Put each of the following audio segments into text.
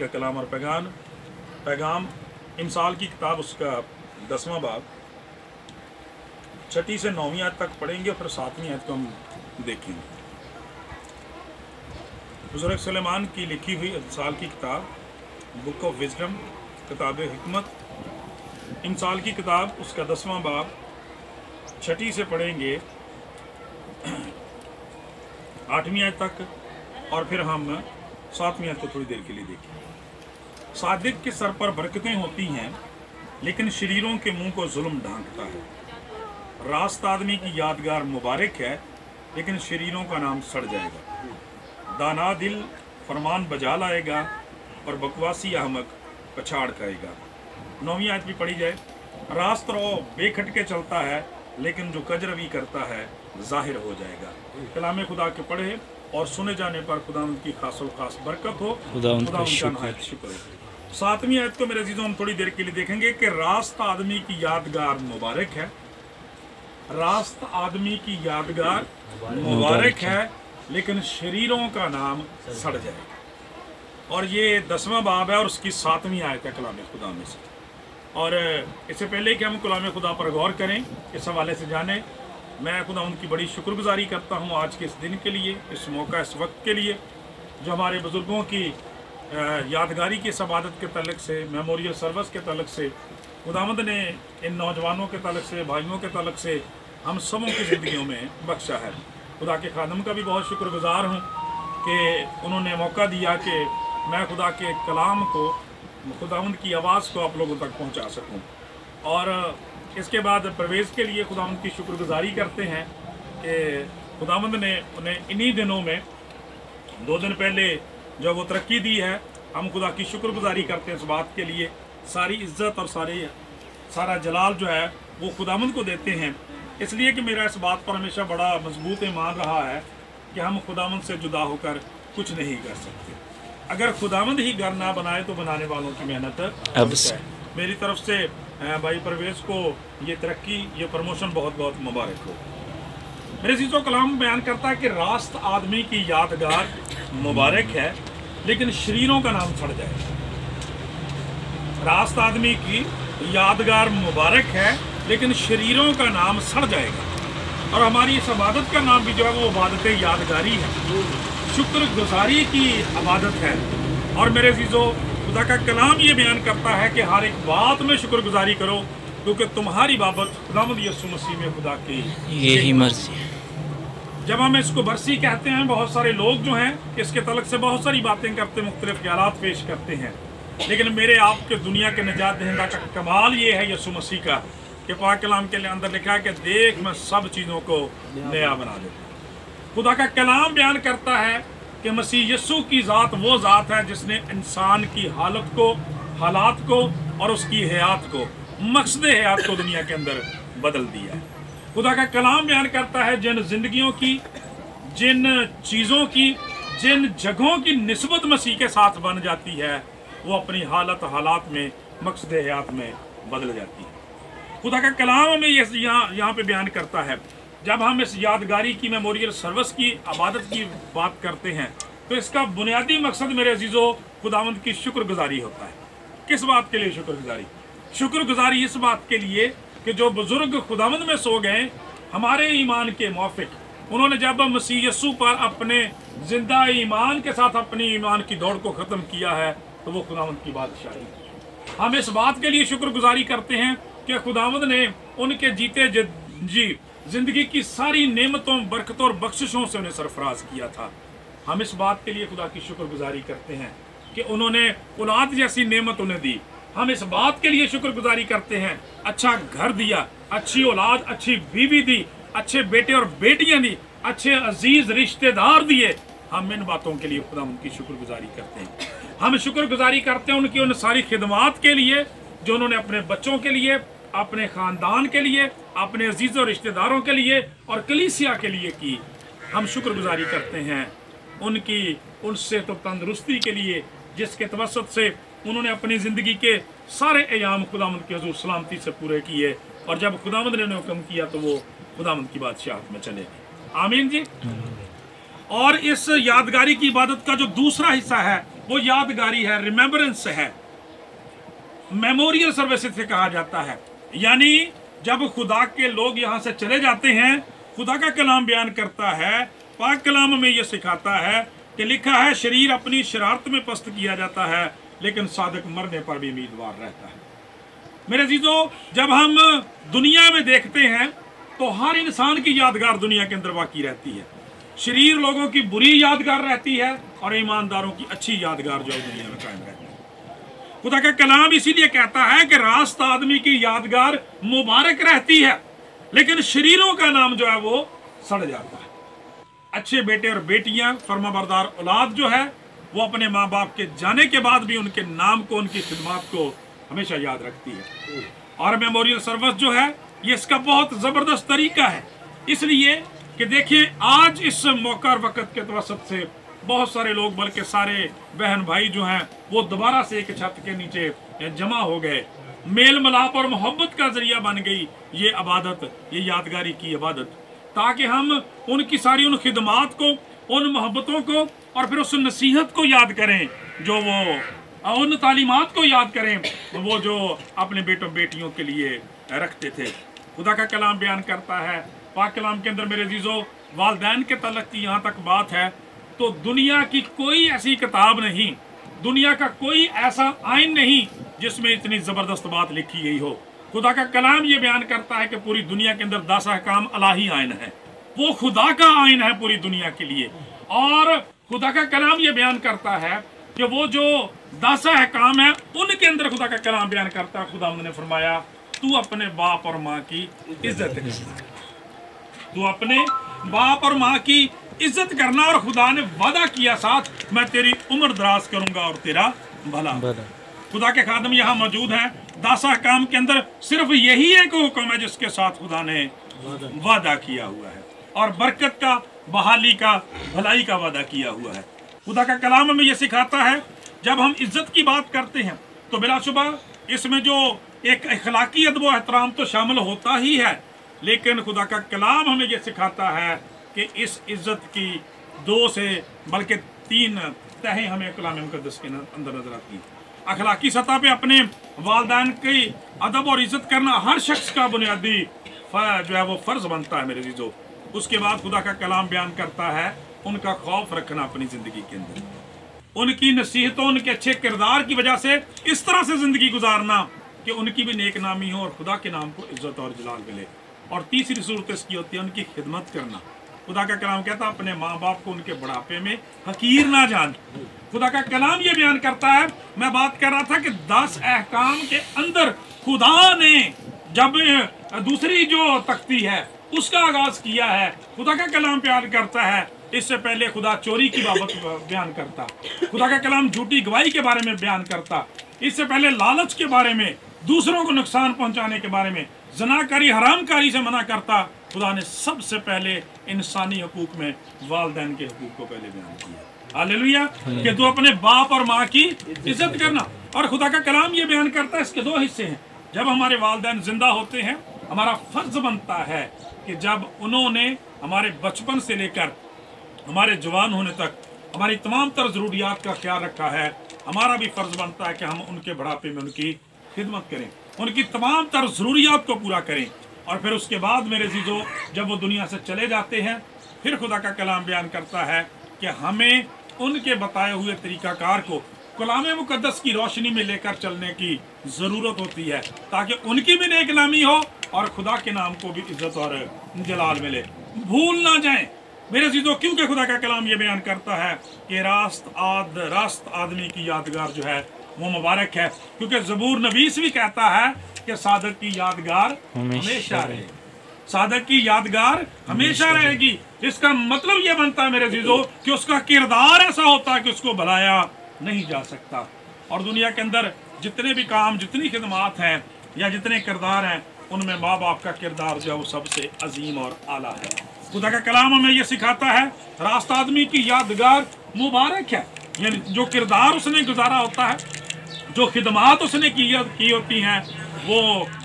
का कलाम और पैगाम इमसाल की किताब उसका 10वां बाब 6 से 9वीं आयत तक पढ़ेंगे और फिर 7वीं आयत को हम देखेंगे। बुजुर्ग सुलेमान की लिखी हुई इमसाल की किताब बुक ऑफ विजडम, किताब हिकमत, इमसाल की किताब उसका 10वां बाब 6 से पढ़ेंगे 8वीं आयत तक और फिर हम 7वीं आयत को थोड़ी देर के लिए देखेंगे। सादिक के सर पर बरकतें होती हैं लेकिन शरीरों के मुंह को जुल्म ढांकता है। रास्त आदमी की यादगार मुबारक है लेकिन शरीरों का नाम सड़ जाएगा। दाना दिल फरमान बजा लाएगा और बकवासी अहमक पछाड़ खाएगा। 9वीं आयत भी पढ़ी जाए। रास्त रो बेखटके चलता है लेकिन जो कजरवी करता है जाहिर हो जाएगा। कलाम खुदा के पढ़े और सुने जाने पर खुदावंद की खास बरकत हो। खुदावंद का नहायत शुक्र है। 7वीं आयत को मेरे अजीजों हम थोड़ी देर के लिए देखेंगे कि रास्त आदमी की यादगार मुबारक है। रास्त आदमी की यादगार मुबारक है लेकिन शरीरों का नाम सड़ जाएगा। और ये 10वां बाब है और उसकी 7वीं आयत है कलाम खुदा में से। और इससे पहले कि हम कलाम खुदा पर गौर करें, इस हवाले से जानें, मैं खुदा उनकी बड़ी शुक्रगुजारी करता हूँ आज के इस दिन के लिए, इस मौका, इस वक्त के लिए जो हमारे बुज़ुर्गों की यादगारी की इस इबादत के तल्लुक़ से, मेमोरियल सर्विस के तल्लुक़ से, खुदावंद ने इन नौजवानों के तल्लुक़ से, भाइयों के तल्लुक़ से हम सबों की ज़िंदगियों में बख्शा है। खुदा के खादम का भी बहुत शुक्रगुजार हूँ कि उन्होंने मौका दिया कि मैं खुदा के कलाम को, खुदावंद की आवाज़ को आप लोगों तक पहुँचा सकूँ। और इसके बाद परवेज़ के लिए खुदावंद की शुक्रगुजारी करते हैं कि खुदावंद ने उन्हें इन्हीं दिनों में 2 दिन पहले जो वो तरक्की दी है, हम खुदा की शुक्रगुजारी करते हैं इस बात के लिए। सारी इज़्ज़त और सारा जलाल जो है वो खुदावंद को देते हैं, इसलिए कि मेरा इस बात पर हमेशा बड़ा मजबूत ईमान रहा है कि हम खुदावंद से जुदा होकर कुछ नहीं कर सकते। अगर खुदावंद ही घर ना बनाए तो बनाने वालों की मेहनत अब है। मेरी तरफ से भाई परवेज़ को ये तरक्की, ये प्रमोशन बहुत बहुत मुबारक हो। मेरे अज़ीज़ों, कलाम बयान करता है कि रास्त आदमी की यादगार मुबारक है लेकिन शरीरों का नाम सड़ जाएगा। रास्त आदमी की यादगार मुबारक है लेकिन शरीरों का नाम सड़ जाएगा। और हमारी इस इबादत का नाम भी जो है वो इबादत यादगारी है, शुक्रगुजारी की इबादत है। और मेरे अज़ीज़ों, खुदा का कलाम ये बयान करता है कि हर एक बात में शुक्रगुजारी करो क्योंकि तुम्हारी बाबत खुदावंद यीशु मसीह में खुदा की यही मर्जी है। जब हम इसको बरसी कहते हैं, बहुत सारे लोग जो हैं इसके तलक से बहुत सारी बातें करते, मुख्तलिफ ख्यालात पेश करते हैं, लेकिन मेरे आपके दुनिया के निजात दहिंदा का कमाल ये है यीशु मसीह का कि पाक कलाम के अंदर लिखा है कि देख मैं सब चीज़ों को नया बना देता। खुदा का कलाम बयान करता है कि मसीह यीशु की ज़ात वो ज़ात है जिसने इंसान की हालत को, हालात को और उसकी हयात को, मकसद हयात को दुनिया के अंदर बदल दिया है। खुदा का कलाम बयान करता है जिन जिंदगियों की, जिन चीज़ों की, जिन जगहों की निस्बत मसीह के साथ बन जाती है वो अपनी हालात में, मकसद हयात में बदल जाती है। खुदा का कलाम हमें यहाँ पे बयान करता है, जब हम इस यादगारी की, मेमोरियल सर्विस की, इबादत की बात करते हैं तो इसका बुनियादी मकसद मेरे अजीज़ों खुदावंद की शुक्रगुजारी होता है। किस बात के लिए शुक्रगुजारी? शुक्रगुजारी इस बात के लिए कि जो बुजुर्ग खुदावंद में सो गए, हमारे ईमान के मुआफिक उन्होंने जब मसीह यीशु पर अपने जिंदा ईमान के साथ अपनी ईमान की दौड़ को ख़त्म किया है तो वो खुदावंद की बादशाही। हम इस बात के लिए शुक्रगुजारी करते हैं कि खुदावंद ने उनके जीते जी जिंदगी की सारी नेमतों, बरकतों और बख्शिशों से उन्हें सरफराज किया था। हम इस बात के लिए खुदा की शुक्रगुजारी करते हैं कि उन्होंने औलाद जैसी नेमत उन्हें दी। हम इस बात के लिए शुक्रगुजारी करते हैं, अच्छा घर दिया, अच्छी औलाद, अच्छी बीवी दी, अच्छे बेटे और बेटियां दी, अच्छे अजीज रिश्तेदार दिए। हम इन बातों के लिए खुदा उनकी शुक्रगुजारी करते हैं। हम शुक्रगुजारी करते हैं उनकी उन सारी खिदमात के लिए जो उन्होंने अपने बच्चों के लिए, अपने ख़ानदान के लिए, अपने अजीज़ों रिश्तेदारों के लिए और कलीसिया के लिए की। हम शुक्रगुजारी करते हैं उनकी उनसे तो तंदुरुस्ती के लिए जिसके तवस्सुत से उन्होंने अपनी ज़िंदगी के सारे अयाम खुदावंद के हुज़ूर सलामती से पूरे किए और जब खुदावंद ने हुक्म किया तो वो खुदावंद की बादशाहत में चले गए। आमीन जी। और इस यादगारी की इबादत का जो दूसरा हिस्सा है वो यादगारी है, रिमेम्बरेंस है, मेमोरियल सर्विस से कहा जाता है। यानी जब खुदा के लोग यहाँ से चले जाते हैं, खुदा का कलाम बयान करता है, पाक कलाम में ये सिखाता है कि लिखा है शरीर अपनी शरारत में पस्त किया जाता है, लेकिन सादक मरने पर भी उम्मीदवार रहता है। मेरे अजीजों, जब हम दुनिया में देखते हैं तो हर इंसान की यादगार दुनिया के अंदर बाकी रहती है। शरीर लोगों की बुरी यादगार रहती है और ईमानदारों की अच्छी यादगार जो है दुनिया में कायम रहती है। खुदा का कलाम इसीलिए कहता है कि रास्त आदमी की यादगार मुबारक रहती है, लेकिन शरीरों का नाम जो है वो सड़ जाता है। अच्छे बेटे और बेटियां, फर्माबरदार औलाद जो है वो अपने माँ बाप के जाने के बाद भी उनके नाम को, उनकी खिदमत को हमेशा याद रखती है। और मेमोरियल सर्विस जो है ये इसका बहुत ज़बरदस्त तरीका है, इसलिए कि देखिए आज इस मौका और वक़्त के तवसत से बहुत सारे लोग, बल्कि सारे बहन भाई जो हैं वो दोबारा से एक छत के नीचे जमा हो गए। मेल मिलाप और मोहब्बत का जरिया बन गई ये इबादत, ये यादगारी की इबादत, ताकि हम उनकी सारी उन खिदमात को, उन मोहब्बतों को और फिर उस नसीहत को याद करें जो वो, उन तालीमात को याद करें वो जो अपने बेटों बेटियों के लिए रखते थे। खुदा का कलाम बयान करता है पाक कलाम के अंदर, मेरे अजीजों, वालिदैन के तल्लक की यहाँ तक बात है तो दुनिया की कोई ऐसी किताब नहीं, दुनिया का कोई ऐसा आइन नहीं जिसमें इतनी ज़बरदस्त बात लिखी गई हो। खुदा का कलाम ये बयान करता है कि पूरी दुनिया के अंदर 10 अहकाम अलाही आइन है, वो खुदा का आइन है पूरी दुनिया के लिए। और खुदा का कलाम ये बयान करता है कि वो जो 10 अहकाम है उनके अंदर खुदा का कलाम बयान करता है, खुदा ने फरमाया तू अपने बाप और माँ की इज्जत कर, तू अपने बाप और माँ की इज्जत करना, और खुदा ने वादा किया साथ मैं तेरी उम्र दराज करूंगा और तेरा भला। खुदा के खादम यहाँ मौजूद हैं। 10 अहकाम के अंदर सिर्फ यही एक हुक्म है जिसके साथ खुदा ने वादा किया हुआ है, और बरकत का, बहाली का, भलाई का वादा किया हुआ है। खुदा का कलाम हमें यह सिखाता है जब हम इज्जत की बात करते हैं तो बिलाशुबा इसमें जो एक अखलाकी अदब व एहतराम तो शामिल होता ही है, लेकिन खुदा का कलाम हमें यह सिखाता है कि इस इज्जत की 2 से बल्कि 3 तहें हमें कलाम मुक़द्दस के अंदर नजर आती हैं। अखलाकी सतह पे अपने वालिदैन की अदब और इज्जत करना हर शख्स का बुनियादी जो है वो फ़र्ज बनता है मेरे अज़ीज़ों। उसके बाद खुदा का कलाम बयान करता है उनका खौफ रखना अपनी ज़िंदगी के अंदर, उनकी नसीहतों, उनके अच्छे किरदार की वजह से इस तरह से ज़िंदगी गुजारना कि उनकी भी नेक नामी हो और खुदा के नाम को इज्जत और जलाल मिले। और तीसरी सूरत इसकी होती है उनकी खिदमत करना। खुदा का कलाम कहता है अपने माँ बाप को उनके बुढ़ापे में हकीर ना जान। खुदा का कलाम ये बयान करता है, मैं बात कर रहा था कि 10 अहकाम के अंदर खुदा ने जब दूसरी जो तख्ती है उसका आगाज किया है, खुदा का कलाम बयान करता है इससे पहले खुदा चोरी की बाबत बयान करता, खुदा का कलाम झूठी गवाही के बारे में बयान करता, इससे पहले लालच के बारे में, दूसरों को नुकसान पहुंचाने के बारे में, जनाकारी हरामकारी से मना करता। खुदा ने सबसे पहले इंसानी हकूक में वालिदैन के हकूक को पहले बयान किया। हालेलुया, कि तू अपने बाप और माँ की इज्जत करना। और खुदा का कलाम ये बयान करता है इसके 2 हिस्से हैं। जब हमारे वालिदैन जिंदा होते हैं हमारा फर्ज बनता है कि जब उन्होंने हमारे बचपन से लेकर हमारे जवान होने तक हमारी तमाम तर ज़रूरियात का ख्याल रखा है, हमारा भी फर्ज बनता है कि हम उनके बुढ़ापे में उनकी खिदमत करें, उनकी तमाम तर ज़रूरियात को पूरा करें। और फिर उसके बाद मेरे अज़ीज़ों जब वो दुनिया से चले जाते हैं फिर खुदा का कलाम बयान करता है कि हमें उनके बताए हुए तरीक़ाकार को कलाम मुक़द्दस की रोशनी में लेकर चलने की ज़रूरत होती है, ताकि उनकी भी नेक नामी हो और खुदा के नाम को भी इज्जत और जलाल मिले। भूल ना जाएं मेरे अज़ीज़ों, क्योंकि खुदा का कलाम ये बयान करता है कि रास्त आदमी की यादगार जो है वो मुबारक है, क्योंकि ज़बूर नवीस भी कहता है कि सादक की यादगार हमेशा रहे, सादक की यादगार हमेशा रहेगी। इसका मतलब ये बनता है मेरे अज़ीज़ों कि उसका किरदार ऐसा होता है कि उसको भुलाया नहीं जा सकता। और दुनिया के अंदर जितने भी काम, जितनी खिदमात हैं या जितने किरदार हैं, उनमें माँ बाप का किरदार जो है वो सबसे अजीम और आला है। खुदा का कलाम हमें ये सिखाता है रास्त आदमी की यादगार मुबारक है, यानी जो किरदार उसने गुजारा होता है, जो खिदमात उसने की होती हैं वो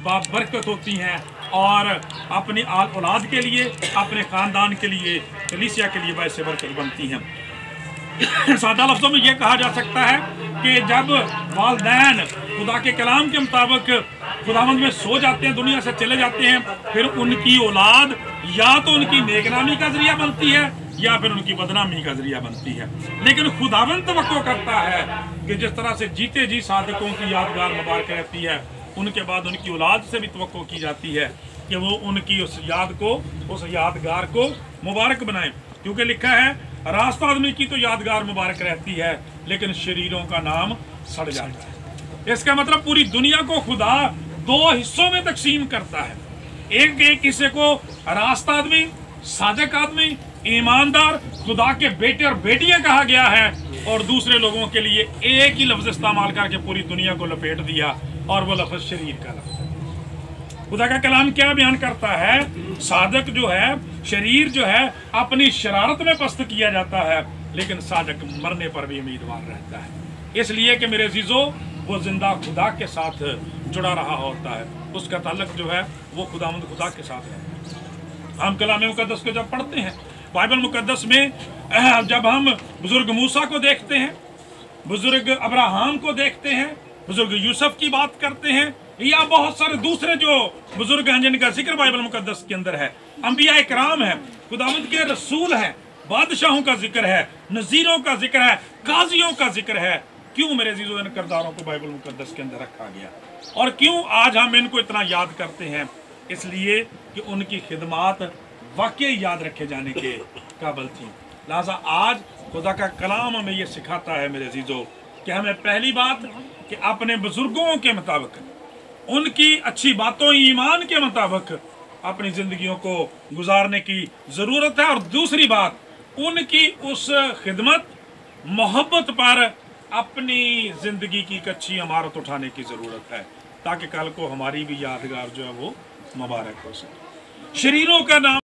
बाबरकत होती हैं और अपनी औलाद के लिए, अपने ख़ानदान के लिए, कलीसिया के लिए बायसे बरकत बनती हैं। सादा लफ्ज़ों में यह कहा जा सकता है कि जब वालिदैन खुदा के कलाम के मुताबिक खुदावंद में सो जाते हैं, दुनिया से चले जाते हैं, फिर उनकी औलाद या तो उनकी नेकनामी का जरिया बनती है या फिर उनकी बदनामी का जरिया बनती है। लेकिन खुदावंद तवक्को करता है कि जिस तरह से जीते जी सादिकों की यादगार मुबारक रहती है, उनके बाद उनकी औलाद से भी तवक्को की जाती है कि वो उनकी उस यादगार को मुबारक बनाए। क्योंकि लिखा है रास्त आदमी की तो यादगार मुबारक रहती है, लेकिन शरीरों का नाम सड़ जाता है। इसका मतलब पूरी दुनिया को खुदा दो हिस्सों में तकसीम करता है। एक हिस्से को रास्त आदमी, सादिक आदमी, ईमानदार, खुदा के बेटे और बेटियां कहा गया है, और दूसरे लोगों के लिए एक ही लफ्ज इस्तेमाल करके पूरी दुनिया को लपेट दिया, और वो लफ्ज शरीर का लफ्ज है। खुदा का कलाम क्या बयान करता है? सादिक जो है, शरीर जो है, अपनी शरारत में पस्त किया जाता है, लेकिन सादिक मरने पर भी उम्मीदवार रहता है। इसलिए कि मेरे अजीजों, वो जिंदा खुदा के साथ जुड़ा रहा होता है, उसका ताल्लुक जो है वो खुदावंद खुदा के साथ है। हम कलाम मुकद्दस को जब पढ़ते हैं, बाइबल मुकद्दस में जब हम बुजुर्ग मूसा को देखते हैं, बुजुर्ग अब्राहम को देखते हैं, बुजुर्ग यूसुफ की बात करते हैं, या बहुत सारे दूसरे जो बुजुर्ग हैं जिनका जिक्र बाइबल मुकद्दस के अंदर है, अंबिया इकराम है, खुदावंद के रसूल हैं, बादशाहों का जिक्र है, नजीरों का जिक्र है, काजियों का जिक्र है, क्यों मेरे अजीजों इन किरदारों को बाइबल मुकद्दस के अंदर रखा गया? और क्यों आज हम इनको इतना याद करते हैं? इसलिए कि उनकी खिदमात वाकई याद रखे जाने के काबिल थी। लिहाजा आज खुदा का कलाम हमें ये सिखाता है मेरे अजीजों कि हमें पहली बात कि अपने बुजुर्गों के मुताबिक, उनकी अच्छी बातों ईमान के मुताबिक अपनी ज़िंदगियों को गुजारने की ज़रूरत है, और दूसरी बात उनकी उस खिदमत मोहब्बत पर अपनी ज़िंदगी की एक अच्छी इमारत उठाने की ज़रूरत है, ताकि कल को हमारी भी यादगार जो है वो मुबारक हो सके। शरीरों का नाम